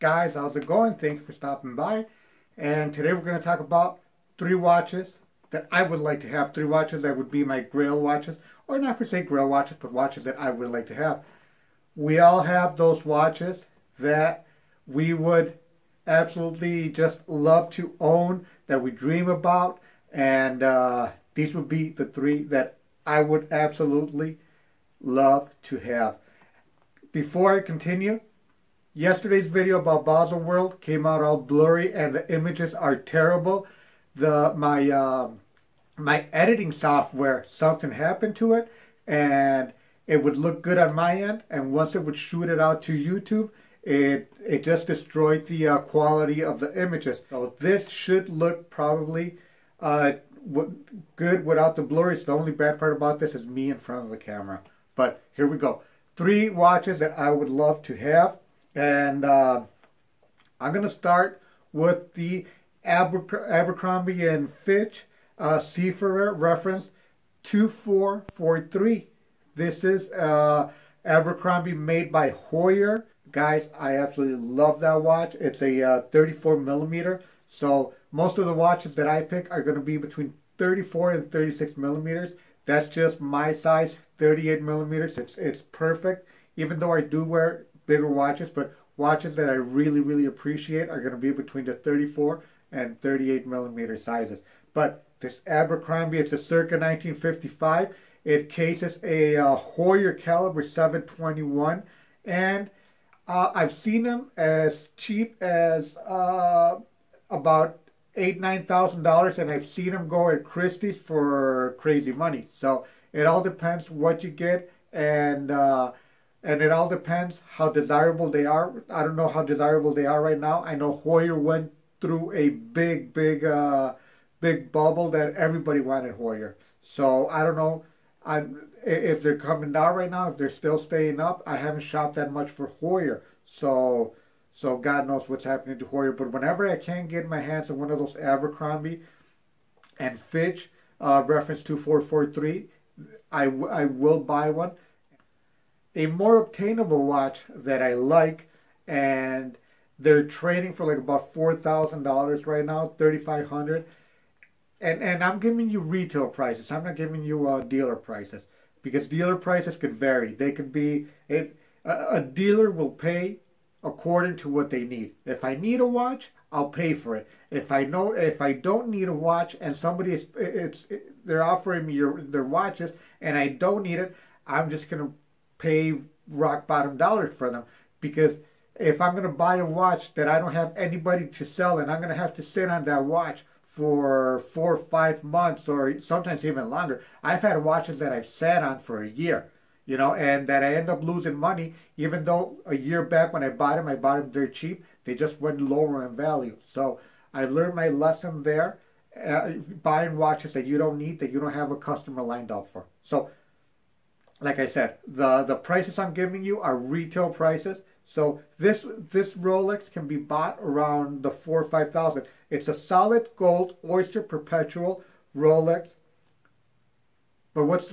Guys, how's it going? Thank you for stopping by. And today we're going to talk about three watches that I would like to have. Three watches that would be my grail watches, or not per se grail watches, but watches that I would like to have. We all have those watches that we would absolutely just love to own, that we dream about, and these would be the three that I would absolutely love to have. Before I continue, yesterday's video about Baselworld came out all blurry and the images are terrible. My editing software, something happened to it, and it would look good on my end, and once it would shoot it out to YouTube, it just destroyed the quality of the images. So this should look probably good without the blurry. The only bad part about this is me in front of the camera. But here we go. Three watches that I would love to have. And I'm going to start with the Abercrombie and Fitch Seafarer reference 2443. This is Abercrombie made by Heuer. Guys, I absolutely love that watch. It's a 34 millimeter. So most of the watches that I pick are going to be between 34 and 36 millimeters. That's just my size, 38 millimeters. It's perfect. Even though I do wear bigger watches, but watches that I really appreciate are going to be between the 34 and 38 millimeter sizes. But this Abercrombie, it's a circa 1955. It cases a Heuer caliber 721, and I've seen them as cheap as about $8,000-9,000, and I've seen them go at Christie's for crazy money. So it all depends what you get, and it all depends how desirable they are. I don't know how desirable they are right now. I know Heuer went through a big bubble that everybody wanted Heuer. So I don't know if they're coming down right now, if they're still staying up. I haven't shopped that much for Heuer. So God knows what's happening to Heuer. But whenever I can get my hands on one of those Abercrombie and Fitch reference 2443, I will buy one. A more obtainable watch that I like, and they're trading for like about $4,000 right now, $3,500. And I'm giving you retail prices. I'm not giving you dealer prices, because dealer prices could vary. They could be a dealer will pay according to what they need. If I need a watch, I'll pay for it. If I don't need a watch and somebody they're offering me their watches and I don't need it, I'm just gonna pay rock bottom dollars for them. Because if I'm gonna buy a watch that I don't have anybody to sell, and I'm gonna have to sit on that watch for 4 or 5 months, or sometimes even longer. I've had watches that I've sat on for a year, and that I end up losing money, even though a year back when I bought them dirt cheap. They just went lower in value. So I learned my lesson there, buying watches that you don't need, that you don't have a customer lined up for. So like I said, the prices I'm giving you are retail prices. So this Rolex can be bought around the $4,000 or $5,000. It's a solid gold Oyster Perpetual Rolex. But what's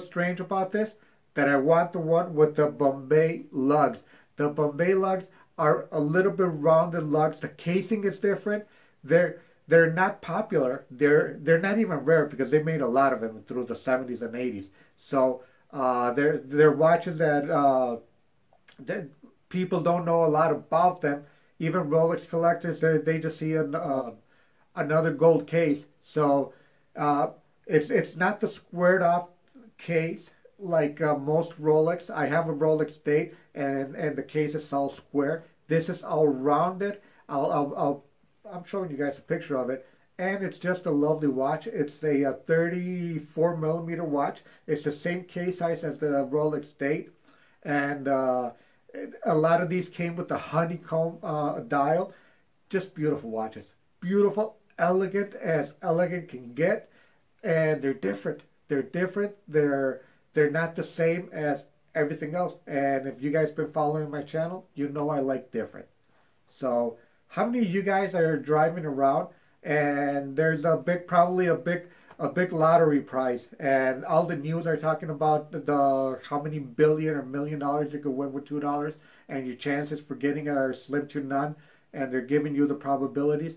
strange about this? That I want the one with the Bombay lugs. The Bombay lugs are a little bit rounded lugs. The casing is different. They're not popular. They're not even rare, because they made a lot of them through the 70s and 80s. So they're watches that people don't know a lot about them. Even Rolex collectors, they just see another gold case. So it's not the squared off case like most Rolex. I have a Rolex Date, and the case is all square. This is all rounded. I'm showing you guys a picture of it, and it's just a lovely watch. It's a 34 millimeter watch. It's the same case size as the Rolex Date, and a lot of these came with the honeycomb dial. Just beautiful watches. Beautiful, elegant as elegant can get, and they're different. They're different. They're not the same as everything else. And if you guys been following my channel, you know I like different. So how many of you guys are driving around and there's probably a big a big lottery prize, and all the news are talking about the how many billion or $1,000,000 you could win with $2, and your chances for getting it are slim to none, and they're giving you the probabilities.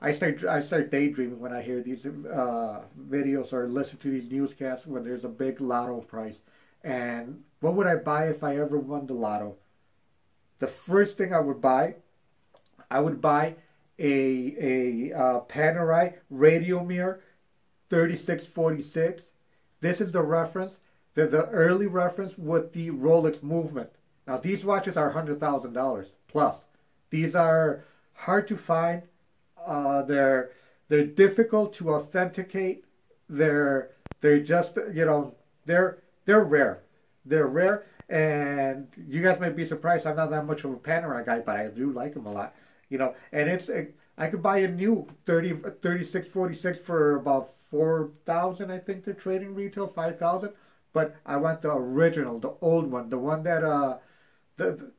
I start daydreaming when I hear these videos or listen to these newscasts when there's a big lotto prize. And what would I buy if I ever won the lotto? The first thing I would buy a Panerai Radiomir 3646. This is the reference, the early reference with the Rolex movement. Now these watches are $100,000 plus. These are hard to find. They're difficult to authenticate. They're just they're rare. They're rare, and you guys might be surprised. I'm not that much of a Panerai guy, but I do like them a lot. And I could buy a new 3646 for about 4,000. I think they're trading retail 5,000. But I want the original, the old one, the one that the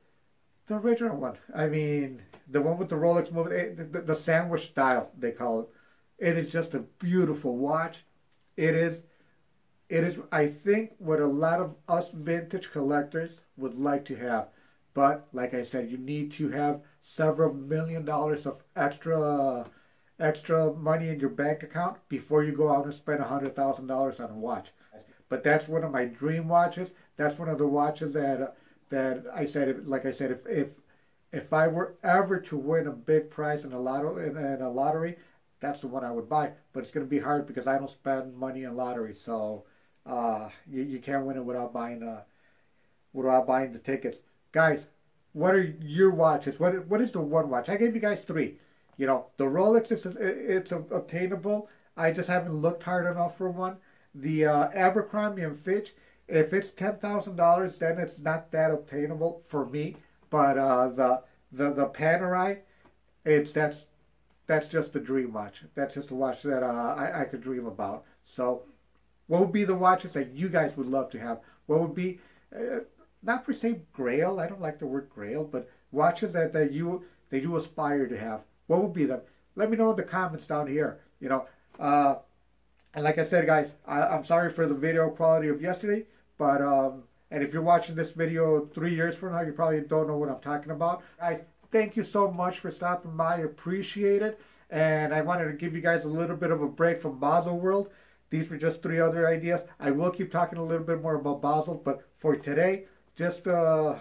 original one. I mean, the one with the Rolex movement, the sandwich style they call it. It is just a beautiful watch. It is. I think what a lot of us vintage collectors would like to have. But like I said, you need to have several $1,000,000 of extra money in your bank account before you go out and spend $100,000 on a watch. But that's one of my dream watches. That's one of the watches that I said. Like I said, if I were ever to win a big prize in a lottery, that's the one I would buy. But it's going to be hard because I don't spend money in lottery, so you can't win it without buying the tickets. Guys, what are your watches? What is the one watch? I gave you guys three. The Rolex it's obtainable. I just haven't looked hard enough for one. The Abercrombie and Fitch, if it's $10,000, then it's not that obtainable for me. But the Panerai, that's just the dream watch. That's just a watch that I could dream about. So, what would be the watches that you guys would love to have? What would be not per se grail? I don't like the word grail, but watches that you aspire to have. What would be them? Let me know in the comments down here. And like I said, guys, I'm sorry for the video quality of yesterday, but and if you're watching this video 3 years from now, you probably don't know what I'm talking about. Guys, thank you so much for stopping by. Appreciate it. And I wanted to give you guys a little bit of a break from Baselworld. These were just 3 other ideas. I will keep talking a little bit more about Basel, but for today, just a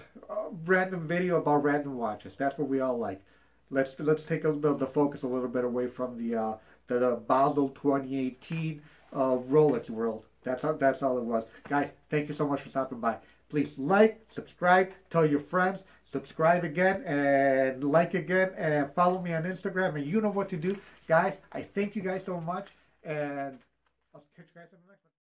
random video about random watches. That's what we all like. Let's take the focus a little bit away from the Basel 2018 Rolex world. That's all it was. Guys, thank you so much for stopping by. Please like, subscribe, tell your friends, subscribe again, and like again, and follow me on Instagram, and you know what to do. Guys, I thank you guys so much, and I'll catch you guys in the next one.